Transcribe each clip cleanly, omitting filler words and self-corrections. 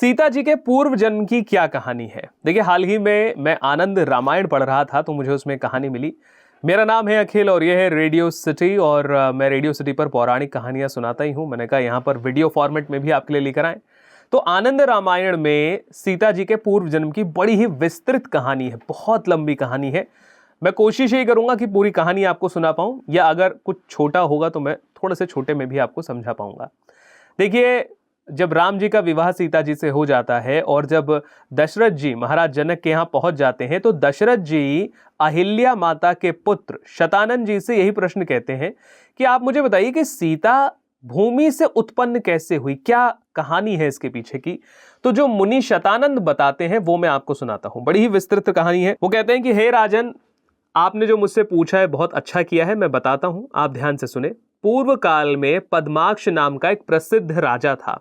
सीता जी के पूर्व जन्म की क्या कहानी है। देखिए, हाल ही में मैं आनंद रामायण पढ़ रहा था तो मुझे उसमें कहानी मिली। मेरा नाम है अखिल और यह है रेडियो सिटी और मैं रेडियो सिटी पर पौराणिक कहानियां सुनाता ही हूं। मैंने कहा यहाँ पर वीडियो फॉर्मेट में भी आपके लिए लेकर आए। तो आनंद रामायण में सीता जी के पूर्व जन्म की बड़ी ही विस्तृत कहानी है, बहुत लंबी कहानी है। मैं कोशिश यही करूंगा कि पूरी कहानी आपको सुना पाऊं, या अगर कुछ छोटा होगा तो मैं थोड़े से छोटे में भी आपको समझा पाऊंगा। देखिए, जब राम जी का विवाह सीता जी से हो जाता है और जब दशरथ जी महाराज जनक के यहाँ पहुंच जाते हैं तो दशरथ जी अहिल्या माता के पुत्र शतानन जी से यही प्रश्न कहते हैं कि आप मुझे बताइए कि सीता भूमि से उत्पन्न कैसे हुई, क्या कहानी है इसके पीछे की। तो जो मुनि शतानंद बताते हैं वो मैं आपको सुनाता हूं। बड़ी ही विस्तृत कहानी है। वो कहते हैं कि हे राजन, आपने जो मुझसे पूछा है बहुत अच्छा किया है, मैं बताता हूं, आप ध्यान से सुने। पूर्व काल में पद्माक्ष नाम का एक प्रसिद्ध राजा था।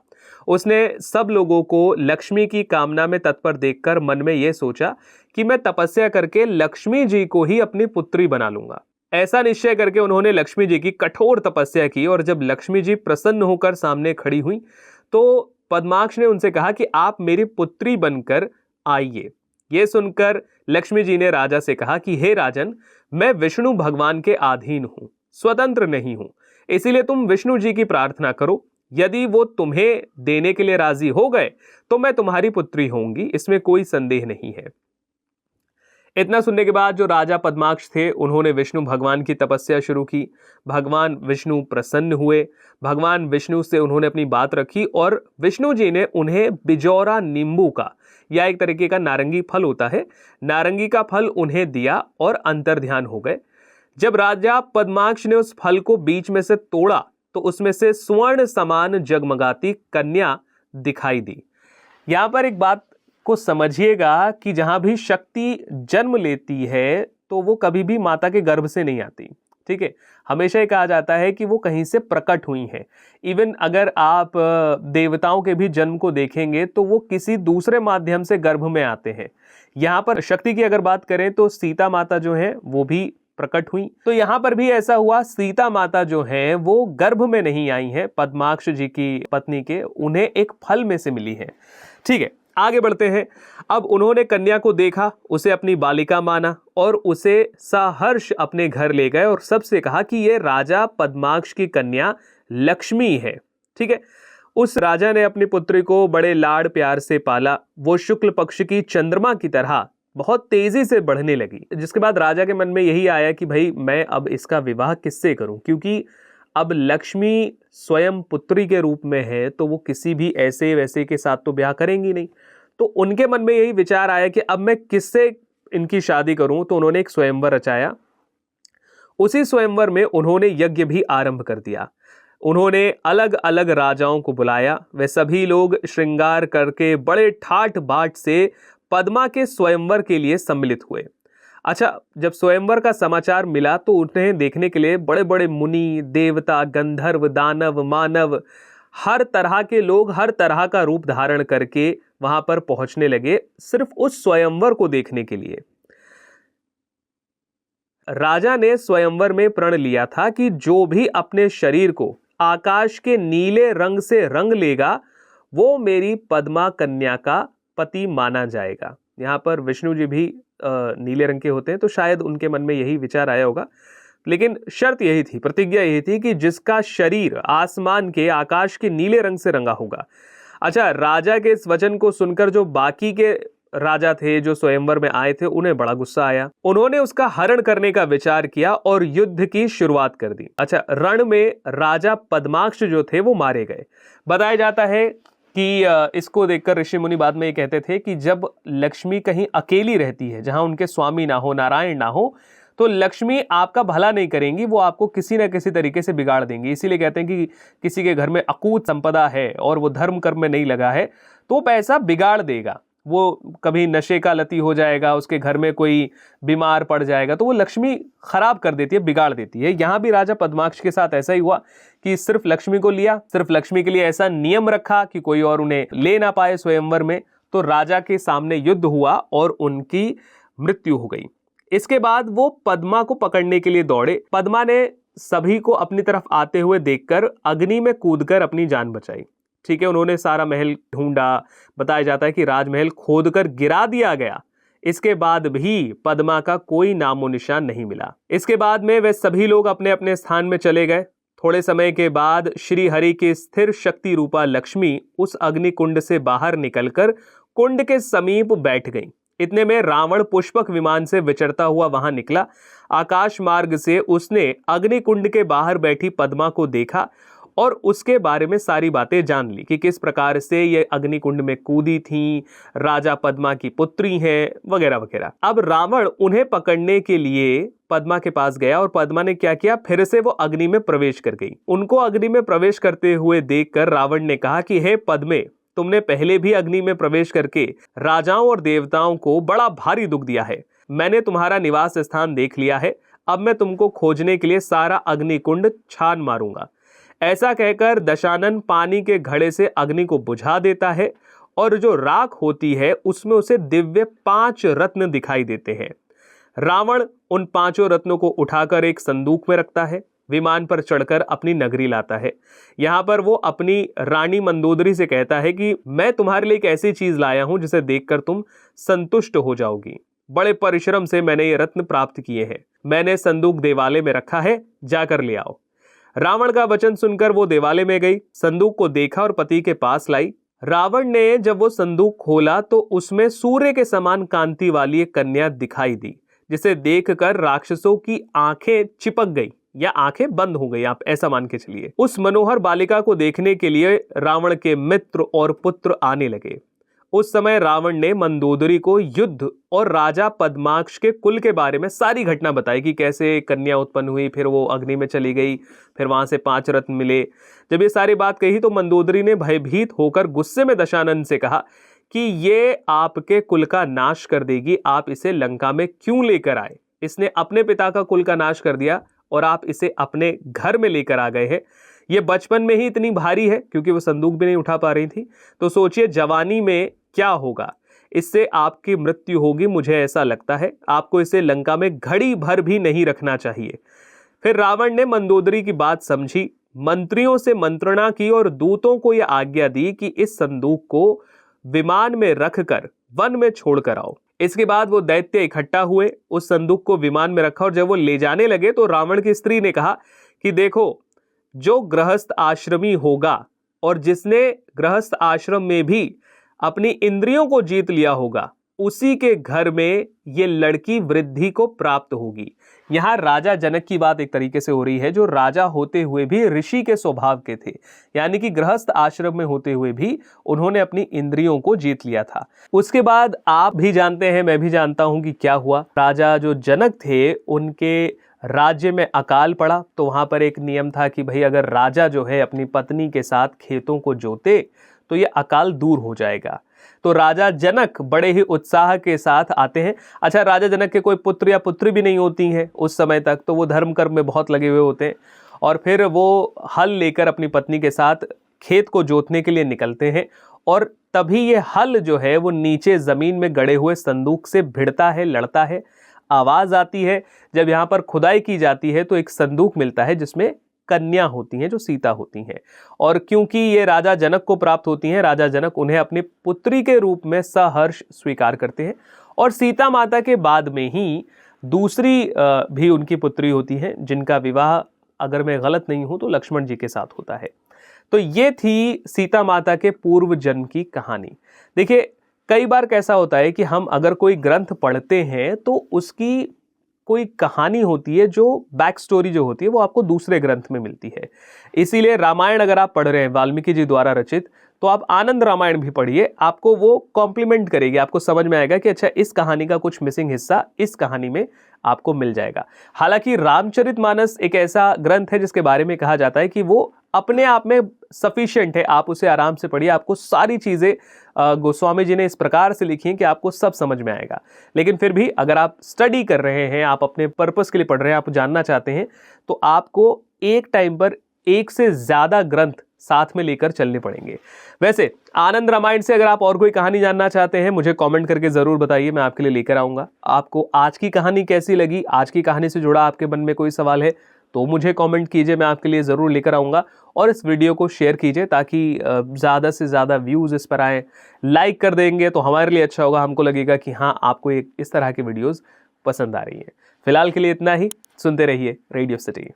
उसने सब लोगों को लक्ष्मी की कामना में तत्पर देखकर मन में यह सोचा कि मैं तपस्या करके लक्ष्मी जी को ही अपनी पुत्री बना लूंगा। ऐसा निश्चय करके उन्होंने लक्ष्मी जी की कठोर तपस्या की और जब लक्ष्मी जी प्रसन्न होकर सामने खड़ी हुई तो पद्माक्ष ने उनसे कहा कि आप मेरी पुत्री बनकर आइए। यह सुनकर लक्ष्मी जी ने राजा से कहा कि हे राजन, मैं विष्णु भगवान के अधीन हूं, स्वतंत्र नहीं हूं, इसीलिए तुम विष्णु जी की प्रार्थना करो। यदि वो तुम्हें देने के लिए राजी हो गए तो मैं तुम्हारी पुत्री होंगी, इसमें कोई संदेह नहीं है। इतना सुनने के बाद जो राजा पद्माक्ष थे उन्होंने विष्णु भगवान की तपस्या शुरू की। भगवान विष्णु प्रसन्न हुए। भगवान विष्णु से उन्होंने अपनी बात रखी और विष्णु जी ने उन्हें बिजौरा नींबू का, या एक तरीके का नारंगी फल होता है, नारंगी का फल उन्हें दिया और अंतर्ध्यान हो गए। जब राजा पद्माक्ष ने उस फल को बीच में से तोड़ा तो उसमें से स्वर्ण समान जगमगाती कन्या दिखाई दी। यहां पर एक बात को समझिएगा कि जहां भी शक्ति जन्म लेती है तो वो कभी भी माता के गर्भ से नहीं आती, ठीक है। हमेशा ये कहा जाता है कि वो कहीं से प्रकट हुई हैं। इवन अगर आप देवताओं के भी जन्म को देखेंगे तो वो किसी दूसरे माध्यम से गर्भ में आते हैं। यहां पर शक्ति की अगर बात करें तो सीता माता जो है वो भी प्रकट हुई। तो यहां पर भी ऐसा हुआ, सीता माता जो है वो गर्भ में नहीं आई हैं पद्माक्ष जी की पत्नी के, उन्हें एक फल में से मिली है, ठीक है। आगे बढ़ते हैं। अब उन्होंने कन्या को देखा, उसे अपनी बालिका माना और उसे सहर्ष अपने घर ले गए और सबसे कहा कि यह राजा पद्माक्ष की कन्या लक्ष्मी है, ठीक है। उस राजा ने अपनी पुत्री को बड़े लाड़ प्यार से पाला। वो शुक्ल पक्ष की चंद्रमा की तरह बहुत तेजी से बढ़ने लगी, जिसके बाद राजा के मन में यही आया कि भाई मैं अब इसका विवाह किससे करूं, क्योंकि अब लक्ष्मी स्वयं पुत्री के रूप में है तो वो किसी भी ऐसे वैसे के साथ तो ब्याह करेंगी नहीं। तो उनके मन में यही विचार आया कि अब मैं किससे इनकी शादी करूं। तो उन्होंने एक स्वयंवर रचाया। उसी स्वयंवर में उन्होंने यज्ञ भी आरंभ कर दिया। उन्होंने अलग अलग राजाओं को बुलाया। वे सभी लोग श्रृंगार करके बड़े ठाठ बाट से पद्मा के स्वयंवर के लिए सम्मिलित हुए। अच्छा, जब स्वयंवर का समाचार मिला तो उन्हें देखने के लिए बड़े बड़े मुनि, देवता, गंधर्व, दानव, मानव, हर तरह के लोग हर तरह का रूप धारण करके वहां पर पहुंचने लगे, सिर्फ उस स्वयंवर को देखने के लिए। राजा ने स्वयंवर में प्रण लिया था कि जो भी अपने शरीर को आकाश के नीले रंग से रंग लेगा वो मेरी पद्मा कन्या का पति माना जाएगा। यहाँ पर विष्णु जी भी नीले रंग के होते हैं तो शायद उनके मन में यही विचार आया होगा। लेकिन शर्त यही थी, प्रतिज्ञा यही थी कि जिसका शरीर आसमान के, आकाश के नीले रंग से रंगा होगा। अच्छा, राजा के इस वचन को सुनकर जो बाकी के राजा थे जो स्वयंवर में आए थे उन्हें बड़ा गुस्सा आया। उन्होंने उसका हरण करने का विचार किया और युद्ध की शुरुआत कर दी। अच्छा, रण में राजा पद्माक्ष जो थे वो मारे गए। बताया जाता है कि इसको देखकर ऋषि मुनि बाद में ये कहते थे कि जब लक्ष्मी कहीं अकेली रहती है, जहां उनके स्वामी ना हो, नारायण ना हो, तो लक्ष्मी आपका भला नहीं करेंगी, वो आपको किसी ना किसी तरीके से बिगाड़ देंगी। इसीलिए कहते हैं कि किसी के घर में अकूत संपदा है और वो धर्म कर्म में नहीं लगा है तो पैसा बिगाड़ देगा। वो कभी नशे का लती हो जाएगा, उसके घर में कोई बीमार पड़ जाएगा तो वो लक्ष्मी खराब कर देती है, बिगाड़ देती है। यहाँ भी राजा पद्माक्ष के साथ ऐसा ही हुआ कि सिर्फ लक्ष्मी को लिया, सिर्फ लक्ष्मी के लिए ऐसा नियम रखा कि कोई और उन्हें ले ना पाए स्वयंवर में। तो राजा के सामने युद्ध हुआ और उनकी मृत्यु हो गई। इसके बाद वो पद्मा को पकड़ने के लिए दौड़े। पद्मा ने सभी को अपनी तरफ आते हुए देखकर अग्नि में कूदकर अपनी जान बचाई। ठीक है, उन्होंने सारा महल ढूंढा। बताया जाता है कि राजमहल खोदकर गिरा दिया गया। इसके बाद भी पद्मा का कोई नामो निशान नहीं मिला। इसके बाद में वे सभी लोग अपने अपने स्थान में चले गए। थोड़े समय के बाद श्री हरि की स्थिर शक्ति रूपा लक्ष्मी उस अग्नि कुंड से बाहर निकलकर कुंड के समीप बैठ गई। इतने में रावण पुष्पक विमान से विचरता हुआ वहां निकला। आकाश मार्ग से उसने अग्नि कुंड के बाहर बैठी पद्मा को देखा और उसके बारे में सारी बातें जान ली कि किस प्रकार से ये अग्निकुंड में कूदी थी, राजा पद्मा की पुत्री हैं, वगैरह वगैरह। अब रावण उन्हें पकड़ने के लिए पद्मा के पास गया और पद्मा ने क्या किया, फिर से वो अग्नि में प्रवेश कर गई। उनको अग्नि में प्रवेश करते हुए देखकर रावण ने कहा कि हे पद्मे, तुमने पहले भी अग्नि में प्रवेश करके राजाओं और देवताओं को बड़ा भारी दुख दिया है। मैंने तुम्हारा निवास स्थान देख लिया है। अब मैं तुमको खोजने के लिए सारा अग्निकुंड छान मारूंगा। ऐसा कहकर दशानन पानी के घड़े से अग्नि को बुझा देता है और जो राख होती है उसमें उसे दिव्य 5 रत्न दिखाई देते हैं। रावण उन 5 रत्नों को उठाकर एक संदूक में रखता है, विमान पर चढ़कर अपनी नगरी लाता है। यहाँ पर वो अपनी रानी मंदोदरी से कहता है कि मैं तुम्हारे लिए एक ऐसी चीज लाया हूं जिसे देखकर तुम संतुष्ट हो जाओगी। बड़े परिश्रम से मैंने ये रत्न प्राप्त किए हैं। मैंने संदूक देवालय में रखा है, जाकर ले आओ। रावण का वचन सुनकर वो देवालय में गई, संदूक को देखा और पति के पास लाई। रावण ने जब वो संदूक खोला तो उसमें सूर्य के समान कांति वाली एक कन्या दिखाई दी, जिसे देखकर राक्षसों की आंखें चिपक गई या आंखें बंद हो गई, आप ऐसा मान के चलिए। उस मनोहर बालिका को देखने के लिए रावण के मित्र और पुत्र आने लगे। उस समय रावण ने मंदोदरी को युद्ध और राजा पद्माक्ष के कुल के बारे में सारी घटना बताई कि कैसे कन्या उत्पन्न हुई, फिर वो अग्नि में चली गई, फिर वहां से 5 रत्न मिले। जब ये सारी बात कही तो मंदोदरी ने भयभीत होकर गुस्से में दशानन से कहा कि ये आपके कुल का नाश कर देगी, आप इसे लंका में क्यों लेकर आए? इसने अपने पिता का कुल का नाश कर दिया और आप इसे अपने घर में लेकर आ गए हैं। ये बचपन में ही इतनी भारी है, क्योंकि वो संदूक भी नहीं उठा पा रही थी, तो सोचिए जवानी में क्या होगा। इससे आपकी मृत्यु होगी, मुझे ऐसा लगता है। आपको इसे लंका में घड़ी भर भी नहीं रखना चाहिए। फिर रावण ने मंदोदरी की बात समझी, मंत्रियों से मंत्रणा की और दूतों को यह आज्ञा दी कि इस संदूक को विमान में रखकर वन में छोड़कर आओ। इसके बाद वो दैत्य इकट्ठा हुए, उस संदूक को विमान में रखा और जब वो ले जाने लगे तो रावण की स्त्री ने कहा कि देखो, जो गृहस्थ आश्रमी होगा और जिसने गृहस्थ आश्रम में भी अपनी इंद्रियों को जीत लिया होगा, उसी के घर में ये लड़की वृद्धि को प्राप्त होगी। यहाँ राजा जनक की बात एक तरीके से हो रही है, जो राजा होते हुए भी ऋषि के स्वभाव के थे, यानी कि गृहस्थ आश्रम में होते हुए भी उन्होंने अपनी इंद्रियों को जीत लिया था। उसके बाद आप भी जानते हैं, मैं भी जानता हूं कि क्या हुआ। राजा जो जनक थे, उनके राज्य में अकाल पड़ा, तो वहां पर एक नियम था कि भाई अगर राजा जो है अपनी पत्नी के साथ खेतों को जोते तो ये अकाल दूर हो जाएगा। तो राजा जनक बड़े ही उत्साह के साथ आते हैं। अच्छा, राजा जनक के कोई पुत्र या पुत्री भी नहीं होती हैं उस समय तक, तो वो धर्म कर्म में बहुत लगे हुए होते हैं और फिर वो हल लेकर अपनी पत्नी के साथ खेत को जोतने के लिए निकलते हैं और तभी ये हल जो है वो नीचे जमीन में गड़े हुए संदूक से भिड़ता है, लड़ता है। आवाज आती है। जब यहाँ पर खुदाई की जाती है तो एक संदूक मिलता है जिसमें कन्या होती हैं, जो सीता होती हैं। और क्योंकि ये राजा जनक को प्राप्त होती हैं, राजा जनक उन्हें अपनी पुत्री के रूप में सहर्ष स्वीकार करते हैं। और सीता माता के बाद में ही दूसरी भी उनकी पुत्री होती है, जिनका विवाह, अगर मैं गलत नहीं हूं तो, लक्ष्मण जी के साथ होता है। तो ये थी सीता माता के पूर्व जन्म की कहानी। देखिए, कई बार कैसा होता है कि हम अगर कोई ग्रंथ पढ़ते हैं तो उसकी कोई कहानी होती है, जो बैक स्टोरी जो होती है वो आपको दूसरे ग्रंथ में मिलती है। इसीलिए रामायण अगर आप पढ़ रहे हैं वाल्मीकि जी द्वारा रचित, तो आप आनंद रामायण भी पढ़िए, आपको वो कॉम्प्लीमेंट करेगी। आपको समझ में आएगा कि अच्छा, इस कहानी का कुछ मिसिंग हिस्सा इस कहानी में आपको मिल जाएगा। हालांकि रामचरितमानस एक ऐसा ग्रंथ है जिसके बारे में कहा जाता है कि वो अपने आप में सफिशिएंट है, आप उसे आराम से पढ़िए, आपको सारी चीजें गोस्वामी जी ने इस प्रकार से लिखी हैं कि आपको सब समझ में आएगा। लेकिन फिर भी अगर आप स्टडी कर रहे हैं, आप अपने पर्पस के लिए पढ़ रहे हैं, आप जानना चाहते हैं, तो आपको एक टाइम पर एक से ज्यादा ग्रंथ साथ में लेकर चलने पड़ेंगे। वैसे आनंद रामायण से अगर आप और कोई कहानी जानना चाहते हैं, मुझे कमेंट करके जरूर बताइए, मैं आपके लिए लेकर आऊंगा। आपको आज की कहानी कैसी लगी? आज की कहानी से जुड़ा आपके मन में कोई सवाल है तो मुझे कमेंट कीजिए, मैं आपके लिए ज़रूर लेकर आऊँगा। और इस वीडियो को शेयर कीजिए ताकि ज़्यादा से ज़्यादा व्यूज़ इस पर आएँ। लाइक कर देंगे तो हमारे लिए अच्छा होगा, हमको लगेगा कि हाँ, आपको इस तरह की वीडियोज़ पसंद आ रही हैं। फिलहाल के लिए इतना ही। सुनते रहिए रेडियो सिटी।